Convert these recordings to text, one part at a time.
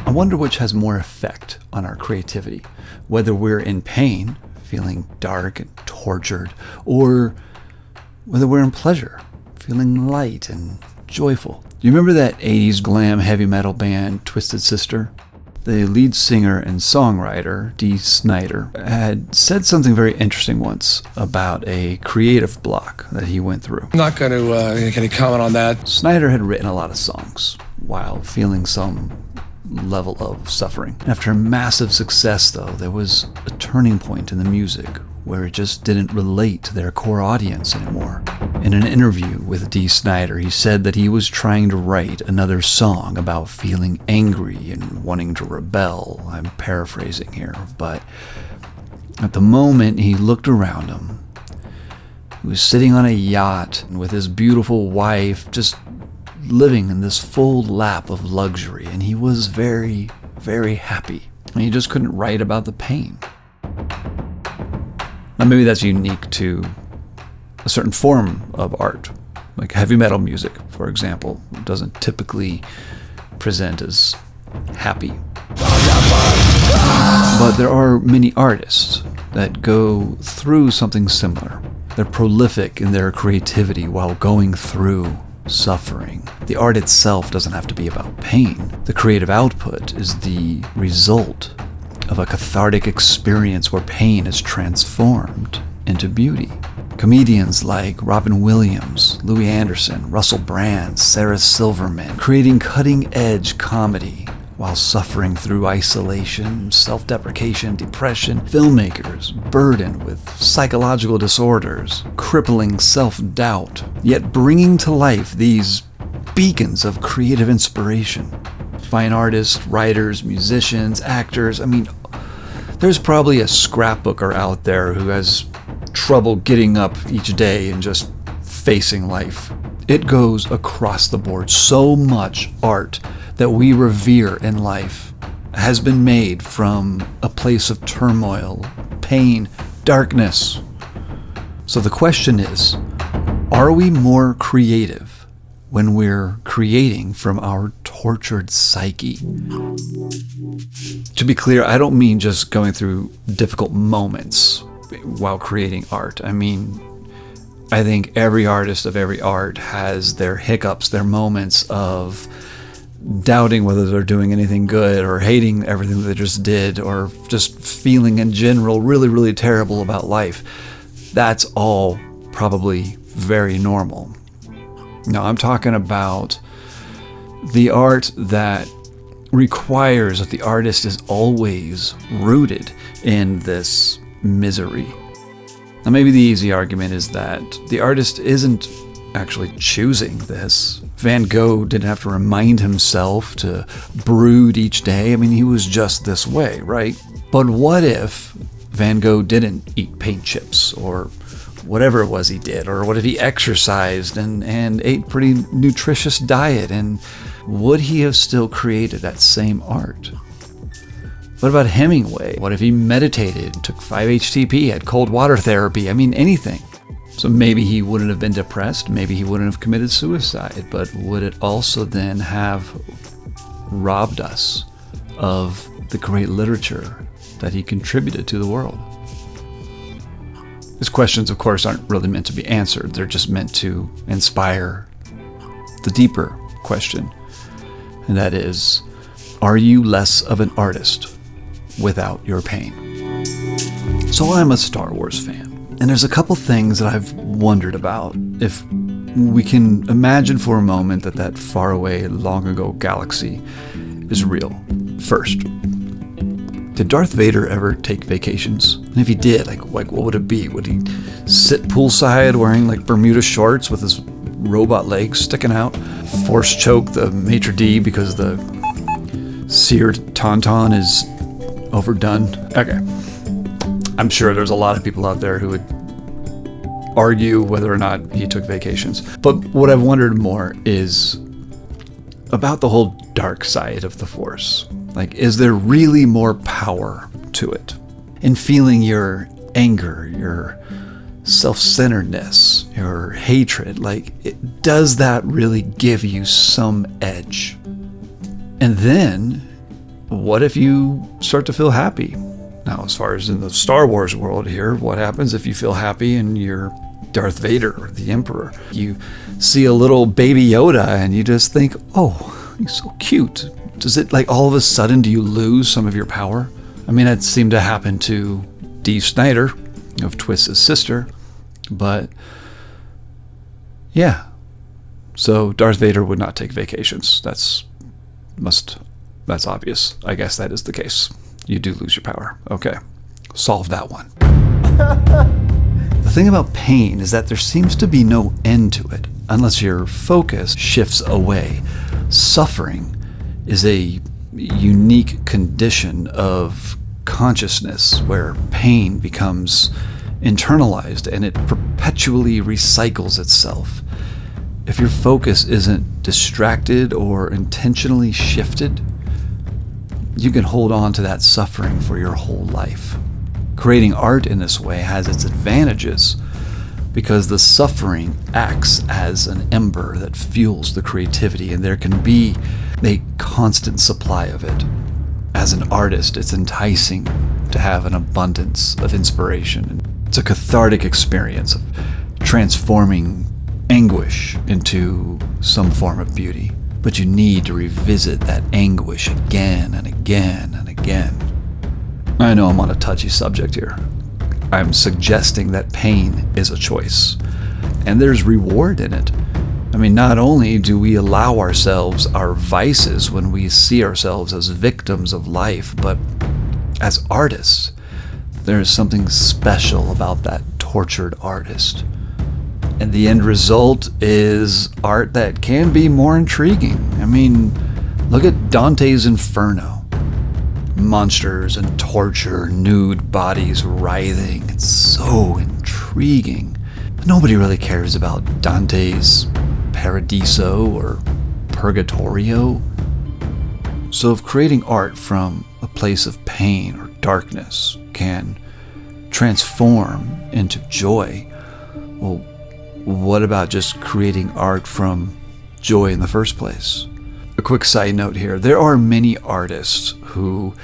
I wonder which has more effect on our creativity, whether we're in pain, feeling dark and tortured, or whether we're in pleasure, feeling light and joyful. Do you remember that 80s glam heavy metal band Twisted Sister? The lead singer and songwriter, Dee Snider, had said something very interesting once about a creative block that he went through. I'm not going to make any comment on that. Snider had written a lot of songs while feeling some level of suffering. After a massive success, though, there was a turning point in the music where it just didn't relate to their core audience anymore. In an interview with Dee Snider, he said that he was trying to write another song about feeling angry and wanting to rebel. I'm paraphrasing here, but at the moment he looked around him, he was sitting on a yacht with his beautiful wife, just living in this full lap of luxury, and he was very, very happy. And he just couldn't write about the pain. Now, maybe that's unique to a certain form of art, like heavy metal music, for example, doesn't typically present as happy. But there are many artists that go through something similar. They're prolific in their creativity while going through suffering. The art itself doesn't have to be about pain. The creative output is the result of a cathartic experience where pain is transformed into beauty. Comedians like Robin Williams, Louis Anderson, Russell Brand, Sarah Silverman, creating cutting-edge comedy while suffering through isolation, self-deprecation, depression. Filmmakers burdened with psychological disorders, crippling self-doubt, yet bringing to life these beacons of creative inspiration. Fine artists, writers, musicians, actors. I mean, there's probably a scrapbooker out there who has trouble getting up each day and just facing life. It goes across the board. So much art that we revere in life has been made from a place of turmoil, pain, darkness. So the question is, are we more creative when we're creating from our tortured psyche? To be clear, I don't mean just going through difficult moments while creating art. I mean, I think every artist of every art has their hiccups, their moments of doubting whether they're doing anything good or hating everything that they just did or just feeling in general really, really terrible about life. That's all probably very normal. Now, I'm talking about the art that requires that the artist is always rooted in this misery. Now, maybe the easy argument is that the artist isn't actually choosing this. Van Gogh didn't have to remind himself to brood each day. I mean, he was just this way, right? But what if Van Gogh didn't eat paint chips or whatever it was he did? Or what if he exercised and ate pretty nutritious diet? And would he have still created that same art? What about Hemingway? What if he meditated, took 5-HTP, had cold water therapy? I mean, anything. So maybe he wouldn't have been depressed, maybe he wouldn't have committed suicide, but would it also then have robbed us of the great literature that he contributed to the world? These questions, of course, aren't really meant to be answered. They're just meant to inspire the deeper question, and that is, are you less of an artist without your pain? So I'm a Star Wars fan. And there's a couple things that I've wondered about. If we can imagine for a moment that faraway, long ago galaxy is real. First, did Darth Vader ever take vacations? And if he did, like what would it be? Would he sit poolside wearing like Bermuda shorts with his robot legs sticking out? Force choke the maitre d' because the seared tauntaun is overdone? Okay. I'm sure there's a lot of people out there who would argue whether or not he took vacations. But what I've wondered more is about the whole dark side of the Force. Like, is there really more power to it? In feeling your anger, your self-centeredness, your hatred, does that really give you some edge? And then, what if you start to feel happy? Now, as far as in the Star Wars world here, what happens if you feel happy and you're Darth Vader or the Emperor? You see a little baby Yoda and you just think, oh, he's so cute. Does it, like, all of a sudden, do you lose some of your power? I mean, that seemed to happen to Dee Snider of Twist's sister, but yeah. So Darth Vader would not take vacations. That's obvious. I guess that is the case. You do lose your power. Okay. Solve that one. The thing about pain is that there seems to be no end to it unless your focus shifts away. Suffering is a unique condition of consciousness where pain becomes internalized and it perpetually recycles itself. If your focus isn't distracted or intentionally shifted, you can hold on to that suffering for your whole life. Creating art in this way has its advantages because the suffering acts as an ember that fuels the creativity, and there can be a constant supply of it. As an artist, it's enticing to have an abundance of inspiration. It's a cathartic experience of transforming anguish into some form of beauty. But you need to revisit that anguish again and again and again. I know I'm on a touchy subject here. I'm suggesting that pain is a choice, and there's reward in it. I mean, not only do we allow ourselves our vices when we see ourselves as victims of life, but as artists, there's something special about that tortured artist. And the end result is art that can be more intriguing. I mean, look at Dante's Inferno. Monsters and torture, nude bodies writhing. It's so intriguing. But nobody really cares about Dante's Paradiso or Purgatorio. So if creating art from a place of pain or darkness can transform into joy, well, what about just creating art from joy in the first place? A quick side note here. There are many artists who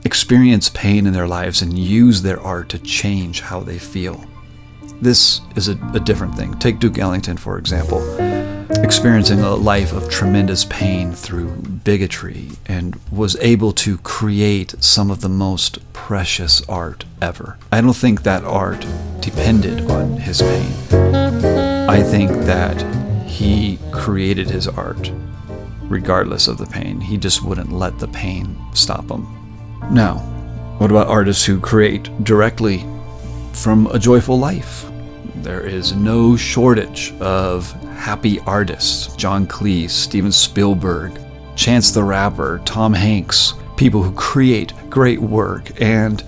experience pain in their lives and use their art to change how they feel. This is a different thing. Take Duke Ellington, for example, experiencing a life of tremendous pain through bigotry and was able to create some of the most precious art ever. I don't think that art depended on his pain. I think that he created his art regardless of the pain. He just wouldn't let the pain stop him. Now, what about artists who create directly from a joyful life? There is no shortage of happy artists. John Cleese, Steven Spielberg, Chance the Rapper, Tom Hanks, people who create great work and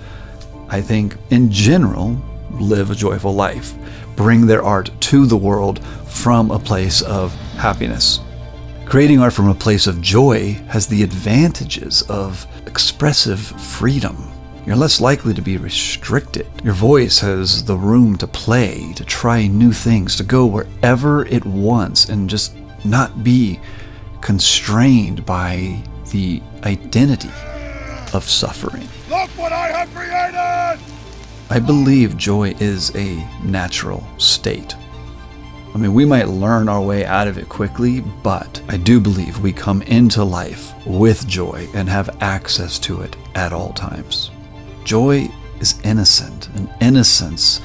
I think in general live a joyful life, bring their art to the world from a place of happiness. Creating art from a place of joy has the advantages of expressive freedom. You're less likely to be restricted. Your voice has the room to play, to try new things, to go wherever it wants and just not be constrained by the identity of suffering. Look what I have created! I believe joy is a natural state. I mean, we might learn our way out of it quickly, but I do believe we come into life with joy and have access to it at all times. Joy is innocent, and innocence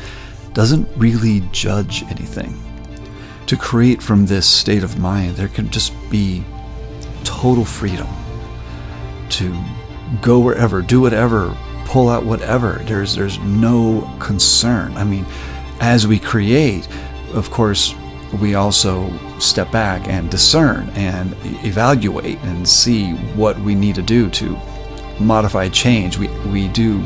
doesn't really judge anything. To create from this state of mind, there can just be total freedom to go wherever, do whatever, pull out whatever. There's no concern. I mean, as we create, of course, we also step back and discern and evaluate and see what we need to do to modify, change. We do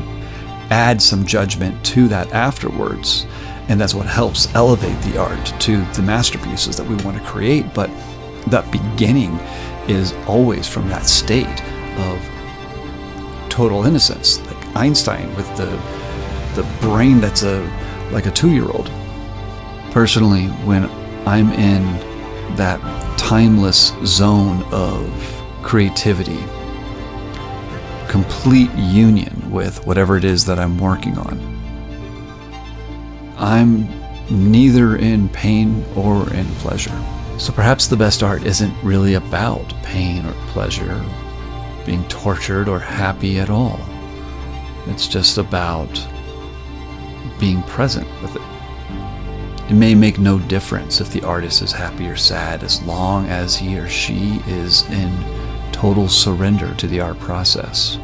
add some judgment to that afterwards, and that's what helps elevate the art to the masterpieces that we want to create. But that beginning is always from that state of total innocence, like Einstein with the brain that's like a 2-year-old. Personally, when I'm in that timeless zone of creativity, complete union with whatever it is that I'm working on. I'm neither in pain or in pleasure. So perhaps the best art isn't really about pain or pleasure, being tortured or happy at all. It's just about being present with it. It may make no difference if the artist is happy or sad, as long as he or she is in total surrender to the art process.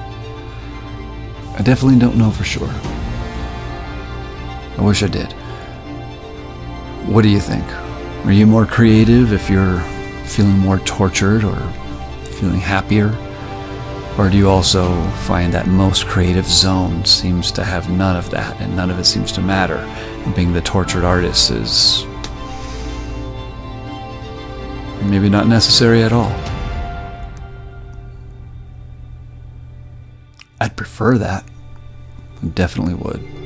I definitely don't know for sure. I wish I did. What do you think? Are you more creative if you're feeling more tortured or feeling happier? Or do you also find that most creative zone seems to have none of that and none of it seems to matter? And being the tortured artist is maybe not necessary at all. I'd prefer that. I definitely would.